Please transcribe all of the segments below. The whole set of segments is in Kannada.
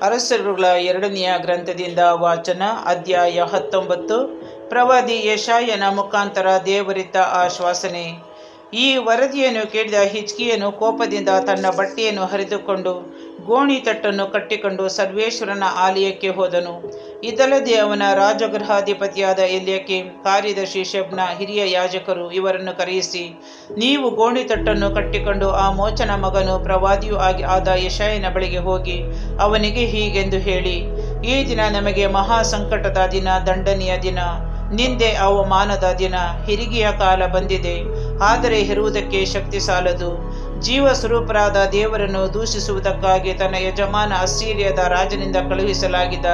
ಅರಸರುಗಳ 2ನೆಯ ಗ್ರಂಥದಿಂದ ವಾಚನ. ಅಧ್ಯಾಯ 19. ಪ್ರವಾದಿ ಯೆಶಾಯನ ಮುಖಾಂತರ ದೇವರಿದ್ದ ಆಶ್ವಾಸನೆ. ಈ ವರದಿಯನ್ನು ಕೇಳಿದ ಹಿಜ್ಕೀಯನು ಕೋಪದಿಂದ ತನ್ನ ಬಟ್ಟೆಯನ್ನು ಹರಿದುಕೊಂಡು ಗೋಣಿತಟ್ಟನ್ನು ಕಟ್ಟಿಕೊಂಡು ಸರ್ವೇಶ್ವರನ ಆಲಯಕ್ಕೆ ಹೋದನು. ಇದಲ್ಲದೆ ಅವನ ರಾಜಗೃಹಾಧಿಪತಿಯಾದ ಎಲ್ಯಾಕೀಮ್, ಕಾರ್ಯದರ್ಶಿ ಶೆಬ್ನ, ಹಿರಿಯ ಯಾಜಕರು ಇವರನ್ನು ಕರೆಯಿಸಿ, ನೀವು ಗೋಣಿತಟ್ಟನ್ನು ಕಟ್ಟಿಕೊಂಡು ಆಮೋಚನ ಮಗನೂ ಪ್ರವಾದಿಯೂ ಆದ ಯೆಶಾಯನ ಬಳಿಗೆ ಹೋಗಿ ಅವನಿಗೆ ಹೀಗೆಂದು ಹೇಳಿ, ಈ ದಿನ ನಮಗೆ ಮಹಾ ಸಂಕಟದ ದಿನ, ದಂಡನೆಯ ದಿನ, ನಿಂದೆ ಅವಮಾನದ ದಿನ, ಹೆರಿಗೆಯ ಕಾಲ ಬಂದಿದೆ. ಆದರೆ ಹೆರುವುದಕ್ಕೆ ಶಕ್ತಿ ಸಾಲದು. ಜೀವ ಸ್ವರೂಪರಾದ ದೇವರನ್ನು ದೂಷಿಸುವುದಕ್ಕಾಗಿ ತನ್ನ ಯಜಮಾನ ಅಸ್ಸೀರಿಯದ ರಾಜನಿಂದ ಕಳುಹಿಸಲಾಗಿದ್ದ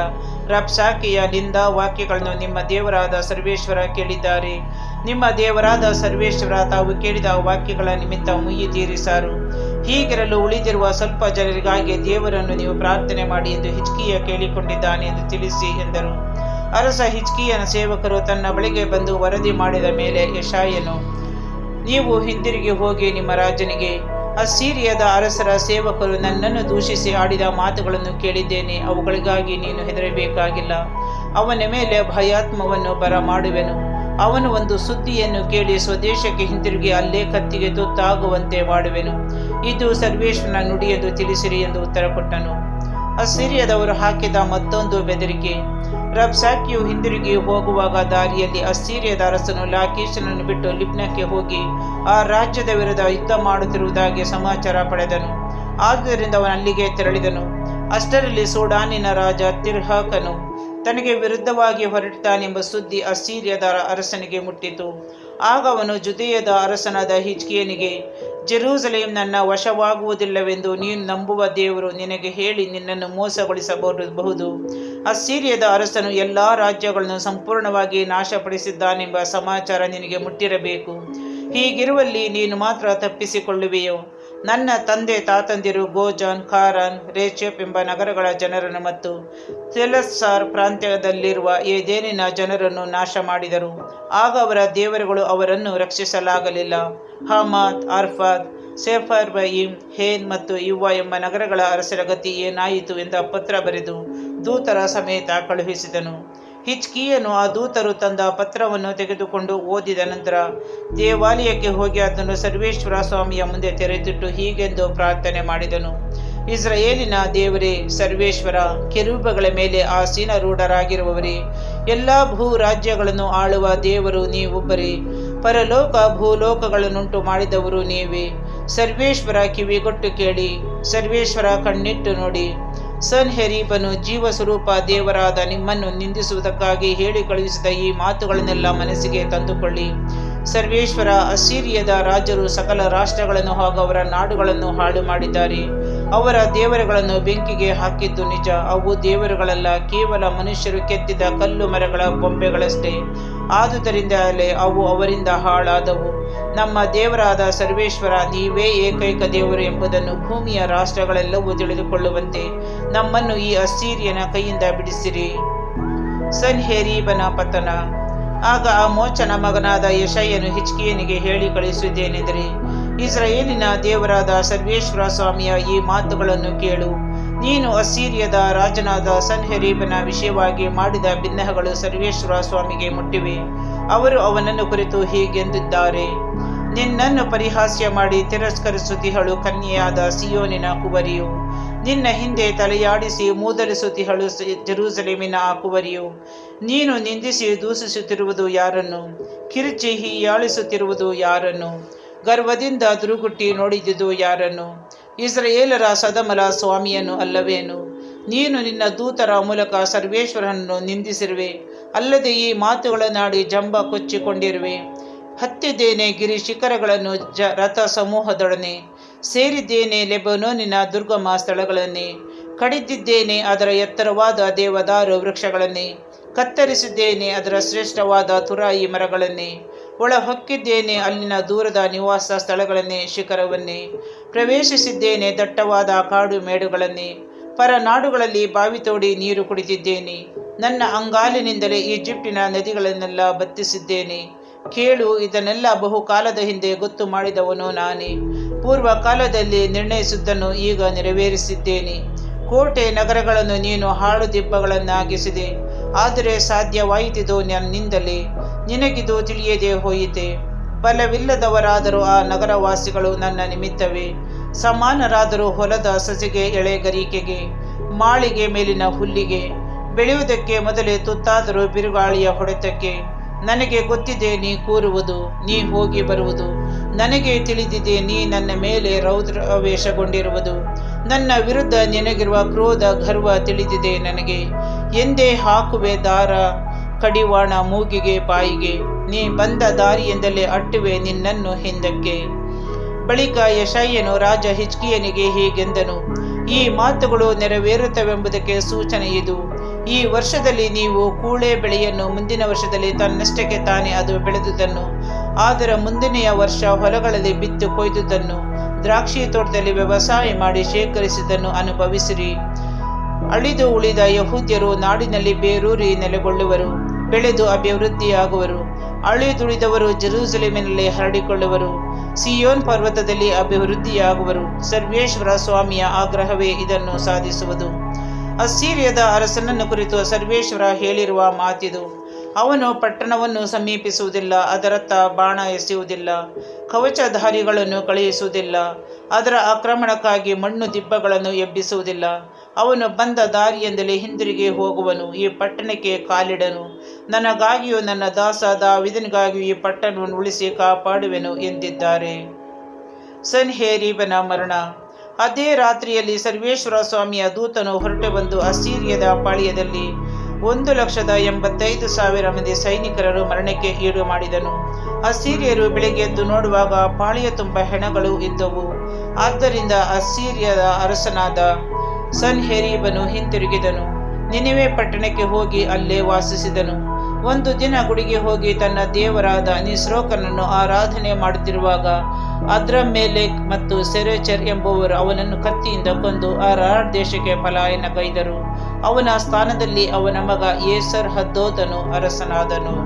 ರಬ್ಷಾಕೆಯ ನಿಂದಾ ವಾಕ್ಯಗಳನ್ನು ನಿಮ್ಮ ದೇವರಾದ ಸರ್ವೇಶ್ವರ ಕೇಳಿದ್ದಾರೆ. ನಿಮ್ಮ ದೇವರಾದ ಸರ್ವೇಶ್ವರ ತಾವು ಕೇಳಿದ ವಾಕ್ಯಗಳ ನಿಮಿತ್ತ ಮುಯ್ಯಿ ತೀರಿಸಾರು. ಹೀಗಿರಲು ಉಳಿದಿರುವ ಸ್ವಲ್ಪ ಜನರಿಗಾಗಿ ದೇವರನ್ನು ನೀವು ಪ್ರಾರ್ಥನೆ ಮಾಡಿ ಎಂದು ಹಿಜ್ಕೀಯ ಕೇಳಿಕೊಂಡಿದ್ದಾನೆ ಎಂದು ತಿಳಿಸಿ ಎಂದರು. ಅರಸ ಹಿಜ್ಕೀಯನ ಸೇವಕರು ತನ್ನ ಬಳಿಗೆ ಬಂದು ವರದಿ ಮಾಡಿದ ಮೇಲೆ ಯೆಶಾಯನು, ನೀವು ಹಿಂದಿರುಗಿ ಹೋಗಿ ನಿಮ್ಮ ರಾಜನಿಗೆ, ಅಸ್ಸೀರಿಯದ ಅರಸರ ಸೇವಕರು ನನ್ನನ್ನು ದೂಷಿಸಿ ಆಡಿದ ಮಾತುಗಳನ್ನು ಕೇಳಿದ್ದೇನೆ. ಅವುಗಳಿಗಾಗಿ ನೀನು ಹೆದರಬೇಕಾಗಿಲ್ಲ. ಅವನ ಮೇಲೆ ಭಯಾತ್ಮವನ್ನು ಬರಮಾಡುವೆನು. ಅವನು ಒಂದು ಸುದ್ದಿಯನ್ನು ಕೇಳಿ ಸ್ವದೇಶಕ್ಕೆ ಹಿಂತಿರುಗಿ ಅಲ್ಲೇ ಕತ್ತಿಗೆ ತುತ್ತಾಗುವಂತೆ ಮಾಡುವೆನು. ಇದು ಸರ್ವೇಶ್ವರನ ನುಡಿಯೆಂದು ತಿಳಿಸಿರಿ ಎಂದು ಉತ್ತರ ಕೊಟ್ಟನು. ಅಸ್ಸೀರಿಯದವರು ಹಾಕಿದ ಮತ್ತೊಂದು ಬೆದರಿಕೆ. ರಬ್ಷಾಕೆಯು ಹಿಂದಿರುಗಿ ಹೋಗುವಾಗ ದಾರಿಯಲ್ಲಿ ಅಸ್ಸೀರಿಯದ ಅರಸನು ಲಾಕೀಷನನ್ನು ಬಿಟ್ಟು ಲಿಬ್ನಕ್ಕೆ ಹೋಗಿ ಆ ರಾಜ್ಯದ ವಿರುದ್ಧ ಯುದ್ಧ ಮಾಡುತ್ತಿರುವುದಾಗಿ ಸಮಾಚಾರ ಪಡೆದನು. ಆದುದರಿಂದ ಅವನು ಅಲ್ಲಿಗೆ ತೆರಳಿದನು. ಅಷ್ಟರಲ್ಲಿ ಸೂಡಾನಿನ ರಾಜ ತಿರ್ಹಾಕನು ತನಗೆ ವಿರುದ್ಧವಾಗಿ ಹೊರಟಿದ್ದಾನೆಂಬ ಸುದ್ದಿ ಅಸ್ಸೀರಿಯದ ಅರಸನಿಗೆ ಮುಟ್ಟಿತು. ಆಗ ಅವನು ಜುದೇಯದ ಅರಸನಾದ ಹಿಜ್ಕೀಯನಿಗೆ, ಜೆರೂಸಲೇಮ್ ನನ್ನ ವಶವಾಗುವುದಿಲ್ಲವೆಂದು ನೀನು ನಂಬುವ ದೇವರು ನಿನಗೆ ಹೇಳಿ ನಿನ್ನನ್ನು ಮೋಸಗೊಳಿಸಬಹುದು. ಅಸ್ಸೀರಿಯದ ಅರಸನು ಎಲ್ಲ ರಾಜ್ಯಗಳನ್ನು ಸಂಪೂರ್ಣವಾಗಿ ನಾಶಪಡಿಸಿದ್ದಾನೆಂಬ ಸಮಾಚಾರ ನಿನಗೆ ಮುಟ್ಟಿರಬೇಕು. ಹೀಗಿರುವಲ್ಲಿ ನೀನು ಮಾತ್ರ ತಪ್ಪಿಸಿಕೊಳ್ಳುವೆಯೋ? ನನ್ನ ತಂದೆ ತಾತಂದಿರು ಗೋಜಾನ್, ಖಾರಾನ್, ರೇಚೆಪ್ ಎಂಬ ನಗರಗಳ ಜನರನ್ನು ಮತ್ತು ತೆಲಸ್ಸಾರ್ ಪ್ರಾಂತ್ಯದಲ್ಲಿರುವ ಏದೇನಿನ ಜನರನ್ನು ನಾಶ ಮಾಡಿದರು. ಆಗ ಅವರ ದೇವರುಗಳು ಅವರನ್ನು ರಕ್ಷಿಸಲಾಗಲಿಲ್ಲ. ಹಮಾತ್, ಅರ್ಫಾದ್, ಸೆಫರ್ವಯಿಮ್, ಹೇನ್ ಮತ್ತು ಇವ್ವಾ ಎಂಬ ನಗರಗಳ ಅರಸರ ಗತಿ ಏನಾಯಿತು ಎಂದ ಪತ್ರ ಬರೆದು ದೂತರ ಸಮೇತ ಕಳುಹಿಸಿದನು. ಹಿಜ್ಕೀಯನು ಆ ದೂತರು ತಂದ ಪತ್ರವನ್ನು ತೆಗೆದುಕೊಂಡು ಓದಿದ ನಂತರ ದೇವಾಲಯಕ್ಕೆ ಹೋಗಿ ಅದನ್ನು ಸರ್ವೇಶ್ವರ ಸ್ವಾಮಿಯ ಮುಂದೆ ತೆರೆದಿಟ್ಟು ಹೀಗೆಂದು ಪ್ರಾರ್ಥನೆ ಮಾಡಿದನು. ಇಸ್ರಾಯೇಲಿನ ದೇವರೇ, ಸರ್ವೇಶ್ವರ, ಕೆರೂಬಗಳ ಮೇಲೆ ಆಸೀನರೂಢರಾಗಿರುವವರೇ, ಎಲ್ಲ ಭೂ ರಾಜ್ಯಗಳನ್ನು ಆಳುವ ದೇವರು ನೀವೊಬ್ಬರೇ. ಪರಲೋಕ ಭೂಲೋಕಗಳನ್ನುಂಟು ಮಾಡಿದವರು ನೀವೇ. ಸರ್ವೇಶ್ವರ, ಕಿವಿಗೊಟ್ಟು ಕೇಳಿ. ಸರ್ವೇಶ್ವರ, ಕಣ್ಣಿಟ್ಟು ನೋಡಿ. ಸನ್ಹೆರೀಬನು ಜೀವಸ್ವರೂಪ ದೇವರಾದ ನಿಮ್ಮನ್ನು ನಿಂದಿಸುವುದಕ್ಕಾಗಿ ಹೇಳಿ ಕಳುಹಿಸಿದ ಈ ಮಾತುಗಳನ್ನೆಲ್ಲ ಮನಸ್ಸಿಗೆ ತಂದುಕೊಳ್ಳಿ. ಸರ್ವೇಶ್ವರ, ಅಸ್ಸೀರಿಯದ ರಾಜರು ಸಕಲ ರಾಷ್ಟ್ರಗಳನ್ನು ಹಾಗೂ ಅವರ ನಾಡುಗಳನ್ನು ಹಾಳು ಮಾಡಿದ್ದಾರೆ. ಅವರ ದೇವರುಗಳನ್ನು ಬೆಂಕಿಗೆ ಹಾಕಿದ್ದು ನಿಜ. ಅವು ದೇವರುಗಳಲ್ಲ, ಕೇವಲ ಮನುಷ್ಯರು ಕೆತ್ತಿದ ಕಲ್ಲು ಮರಗಳ ಬೊಂಬೆಗಳಷ್ಟೇ. ಆದುದರಿಂದಲೇ ಅವು ಅವರಿಂದ ಹಾಳಾದವು. ನಮ್ಮ ದೇವರಾದ ಸರ್ವೇಶ್ವರ, ನೀವೇ ಏಕೈಕ ದೇವರು ಎಂಬುದನ್ನು ಭೂಮಿಯ ರಾಷ್ಟ್ರಗಳೆಲ್ಲವೂ ತಿಳಿದುಕೊಳ್ಳುವಂತೆ ನಮ್ಮನ್ನು ಈ ಅಸ್ಸೀರಿಯನ ಕೈಯಿಂದ ಬಿಡಿಸಿರಿ. ಸನ್ಹೆರೀಬನ ಪತನ. ಆಗ ಆಮೋಚನ ಮಗನಾದ ಯೆಶಾಯನು ಹಿಜ್ಕೀಯನಿಗೆ ಹೇಳಿ ಕಳಿಸಿದ್ದೇನೆಂದರೆ, ಇಸ್ರಾಯೇಲಿನ ದೇವರಾದ ಸರ್ವೇಶ್ವರ ಸ್ವಾಮಿಯ ಈ ಮಾತುಗಳನ್ನು ಕೇಳು. ನೀನು ಅಸ್ಸೀರಿಯದ ರಾಜನಾದ ಸನ್ಹೆರೀಬನ ವಿಷಯವಾಗಿ ಮಾಡಿದ ಬಿನ್ನಹಗಳು ಸರ್ವೇಶ್ವರ ಸ್ವಾಮಿಗೆ ಮುಟ್ಟಿವೆ. ಅವರು ಅವನನ್ನು ಕುರಿತು ಹೀಗೆಂದಿದ್ದಾರೆ, ನಿನ್ನನ್ನು ಪರಿಹಾಸ್ಯ ಮಾಡಿ ತಿರಸ್ಕರಿಸುತ್ತಿಹಳು ಕನ್ಯೆಯಾದ ಸಿಯೋನಿನ ಕುವರಿಯು. ನಿನ್ನ ಹಿಂದೆ ತಲೆಯಾಡಿಸಿ ಮೂದಲಿಸುತ್ತಿಹಳು ಜೆರೂಸಲೇಮಿನ ಆ ಕುವರಿಯು. ನೀನು ನಿಂದಿಸಿ ದೂಷಿಸುತ್ತಿರುವುದು ಯಾರನ್ನು? ಕಿರುಚಿ ಹೀಯಾಳಿಸುತ್ತಿರುವುದು ಯಾರನ್ನು? ಗರ್ವದಿಂದ ದುರುಗುಟ್ಟಿ ನೋಡಿದುದು ಯಾರನ್ನು? ಇಸ್ರಾಯೇಲರ ಸದಮಲ ಸ್ವಾಮಿಯನ್ನು ಅಲ್ಲವೇನು? ನೀನು ನಿನ್ನ ದೂತರ ಮೂಲಕ ಸರ್ವೇಶ್ವರನನ್ನು ನಿಂದಿಸಿರುವೆ. ಅಲ್ಲದೆ ಈ ಮಾತುಗಳನ್ನಾಡಿ ಜಂಬ ಕೊಚ್ಚಿಕೊಂಡಿರುವೆ. ಹತ್ತಿದ್ದೇನೆ ಗಿರಿ ಶಿಖರಗಳನ್ನು ರಥ ಸಮೂಹದೊಡನೆ, ಸೇರಿದ್ದೇನೆ ಲೆಬನೋನಿನ ದುರ್ಗಮ ಸ್ಥಳಗಳನ್ನೇ, ಕಡಿದಿದ್ದೇನೆ ಅದರ ಎತ್ತರವಾದ ದೇವದಾರು ವೃಕ್ಷಗಳನ್ನೇ, ಕತ್ತರಿಸಿದ್ದೇನೆ ಅದರ ಶ್ರೇಷ್ಠವಾದ ತುರಾಯಿ ಮರಗಳನ್ನೇ, ಒಳಹೊಕ್ಕಿದ್ದೇನೆ ಅಲ್ಲಿನ ದೂರದ ನಿವಾಸ ಸ್ಥಳಗಳನ್ನೇ, ಶಿಖರವನ್ನೇ ಪ್ರವೇಶಿಸಿದ್ದೇನೆ ದಟ್ಟವಾದ ಕಾಡು ಮೇಡುಗಳನ್ನೇ, ಪರನಾಡುಗಳಲ್ಲಿ ಬಾವಿ ತೋಡಿ ನೀರು ಕುಡಿದಿದ್ದೇನೆ. ನನ್ನ ಅಂಗಾಲಿನಿಂದಲೇ ಈಜಿಪ್ಟಿನ ನದಿಗಳನ್ನೆಲ್ಲ ಬತ್ತಿಸಿದ್ದೇನೆ. ಕೇಳು, ಇದನ್ನೆಲ್ಲ ಬಹುಕಾಲದ ಹಿಂದೆ ಗೊತ್ತು ಮಾಡಿದವನು ನಾನೇ. ಪೂರ್ವ ಕಾಲದಲ್ಲಿ ನಿರ್ಣಯಿಸಿದ್ದನ್ನು ಈಗ ನೆರವೇರಿಸಿದ್ದೇನೆ. ಕೋಟೆ ನಗರಗಳನ್ನು ನೀನು ಹಾಳು ದಿಬ್ಬಗಳನ್ನಾಗಿಸಿದೆ. ಆದರೆ ಸಾಧ್ಯವಾಯಿತಿದು ನನ್ನಿಂದಲೇ, ನಿನಗಿದು ತಿಳಿಯದೆ ಹೋಯಿತೆ. ಫಲವಿಲ್ಲದವರಾದರೂ ಆ ನಗರವಾಸಿಗಳು ನನ್ನ ನಿಮಿತ್ತವೇ, ಸಮಾನರಾದರೂ ಹೊಲದ ಸಸಿಗೆ, ಎಳೆಗರಿಕೆಗೆ, ಮಾಳಿಗೆ ಮೇಲಿನ ಹುಲ್ಲಿಗೆ. ಬೆಳೆಯುವುದಕ್ಕೆ ಮೊದಲೇ ತುತ್ತಾದರೂ ಬಿರುಗಾಳಿಯ ಹೊಡೆತಕ್ಕೆ. ನನಗೆ ಗೊತ್ತಿದೆ ನೀ ಕೂರುವುದು, ನೀ ಹೋಗಿ ಬರುವುದು. ನನಗೆ ತಿಳಿದಿದೆ ನೀ ನನ್ನ ಮೇಲೆ ರೌದ್ರಾವೇಶಗೊಂಡಿರುವುದು. ನನ್ನ ವಿರುದ್ಧ ನಿನಗಿರುವ ಕ್ರೋಧ ಗರ್ವ ತಿಳಿದಿದೆ ನನಗೆ. ಎಂದೇ ಹಾಕುವೆ ದಾರ ಕಡಿವಾಣ ಮೂಗಿಗೆ ಬಾಯಿಗೆ. ನೀ ಬಂದ ದಾರಿಯಿಂದಲೇ ಅಟ್ಟುವೆ ನಿನ್ನನ್ನು ಹಿಂದಕ್ಕೆ. ಬಳಿಕ ಯೆಶಾಯನು ರಾಜ ಹಿಜ್ಕೀಯನಿಗೆ ಹೀಗೆಂದನು, ಈ ಮಾತುಗಳು ನೆರವೇರುತ್ತವೆಂಬುದಕ್ಕೆ ಸೂಚನೆ ಇದು. ಈ ವರ್ಷದಲ್ಲಿ ನೀವು ಕೂಳೆ ಬೆಳೆಯನ್ನು, ಮುಂದಿನ ವರ್ಷದಲ್ಲಿ ತನ್ನಷ್ಟಕ್ಕೆ ತಾನೇ ಅದು ಬೆಳೆದುದನ್ನು, ಅದರ ಮುಂದಿನೆಯ ವರ್ಷ ಹೊಲಗಳಲ್ಲಿ ಬಿತ್ತು ಕೊಯ್ದುದನ್ನು, ದ್ರಾಕ್ಷಿ ತೋಟದಲ್ಲಿ ವ್ಯವಸಾಯ ಮಾಡಿ ಶೇಖರಿಸಿದ್ದನ್ನು ಅನುಭವಿಸಿರಿ. ಅಳಿದು ಉಳಿದ ಯಹೂದ್ಯರು ನಾಡಿನಲ್ಲಿ ಬೇರೂರಿ ನೆಲೆಗೊಳ್ಳುವರು, ಬೆಳೆದು ಅಭಿವೃದ್ಧಿಯಾಗುವರು. ಅಳಿದುಳಿದವರು ಜೆರೂಸಲೇಮಿನಲ್ಲಿ ಹರಡಿಕೊಳ್ಳುವರು, ಸಿಯೋನ್ ಪರ್ವತದಲ್ಲಿ ಅಭಿವೃದ್ಧಿಯಾಗುವರು. ಸರ್ವೇಶ್ವರ ಸ್ವಾಮಿಯ ಆಗ್ರಹವೇ ಇದನ್ನು ಸಾಧಿಸುವುದು. ಅಸ್ಸೀರಿಯದ ಅರಸನನ್ನು ಕುರಿತು ಸರ್ವೇಶ್ವರ ಹೇಳಿರುವ ಮಾತಿದು. ಅವನು ಪಟ್ಟಣವನ್ನು ಸಮೀಪಿಸುವುದಿಲ್ಲ, ಅದರತ್ತ ಬಾಣ ಎಸೆಯುವುದಿಲ್ಲ, ಕವಚಧಾರಿಗಳನ್ನು ಕಳುಹಿಸುವುದಿಲ್ಲ, ಅದರ ಆಕ್ರಮಣಕ್ಕಾಗಿ ಮಣ್ಣು ದಿಬ್ಬಗಳನ್ನು ಎಬ್ಬಿಸುವುದಿಲ್ಲ. ಅವನು ಬಂದ ದಾರಿಯಿಂದಲೇ ಹಿಂದಿರುಗಿ ಹೋಗುವನು, ಈ ಪಟ್ಟಣಕ್ಕೆ ಕಾಲಿಡನು. ನನಗಾಗಿಯೂ ನನ್ನ ದಾಸ ದಾವೀದನಿಗಾಗಿಯೂ ಈ ಪಟ್ಟಣವನ್ನು ಉಳಿಸಿ ಕಾಪಾಡುವೆನು ಎಂದಿದ್ದಾರೆ. ಸನ್ಹೇರೀಬನ ಮರಣ. ಅದೇ ರಾತ್ರಿಯಲ್ಲಿ ಸರ್ವೇಶ್ವರ ಸ್ವಾಮಿಯ ದೂತನು ಹೊರಟು ಬಂದು ಅಸ್ಸೀರಿಯದ ಪಾಳ್ಯದಲ್ಲಿ 1,85,000 ಮಂದಿ ಸೈನಿಕರನ್ನು ಮರಣಕ್ಕೆ ಈಡು ಮಾಡಿದನು. ಅಸ್ಸೀರಿಯರು ಬೆಳಿಗ್ಗೆ ಎದ್ದು ನೋಡುವಾಗ ಪಾಳ್ಯ ತುಂಬ ಹೆಣಗಳು ಇದ್ದವು. ಆದ್ದರಿಂದ ಅಸ್ಸೀರಿಯದ ಅರಸನಾದ ಸನ್ಹೇರೀಬನು ಹಿಂತಿರುಗಿದನು. ನಿನೆವೆ ಪಟ್ಟಣಕ್ಕೆ ಹೋಗಿ ಅಲ್ಲೇ ವಾಸಿಸಿದನು. ಒಂದು ದಿನ ಗುಡಿಗೆ ಹೋಗಿ ತನ್ನ ದೇವರಾದ ನಿಸ್ರೋಕನನ್ನು ಆರಾಧನೆ ಮಾಡುತ್ತಿರುವಾಗ ಅದ್ರಮ್ಮೆಲೆಕ್ ಮತ್ತು ಸೆರೆಚರ್ ಎಂಬುವರು ಅವನನ್ನು ಕತ್ತಿಯಿಂದ ಕೊಂದು ಅರಾರ್ ದೇಶಕ್ಕೆ ಪಲಾಯನ ಗೈದರು. ಅವನ ಸ್ಥಾನದಲ್ಲಿ ಅವನ ಮಗ ಏಸರ್ ಹದ್ದೋದನು ಅರಸನಾದನು.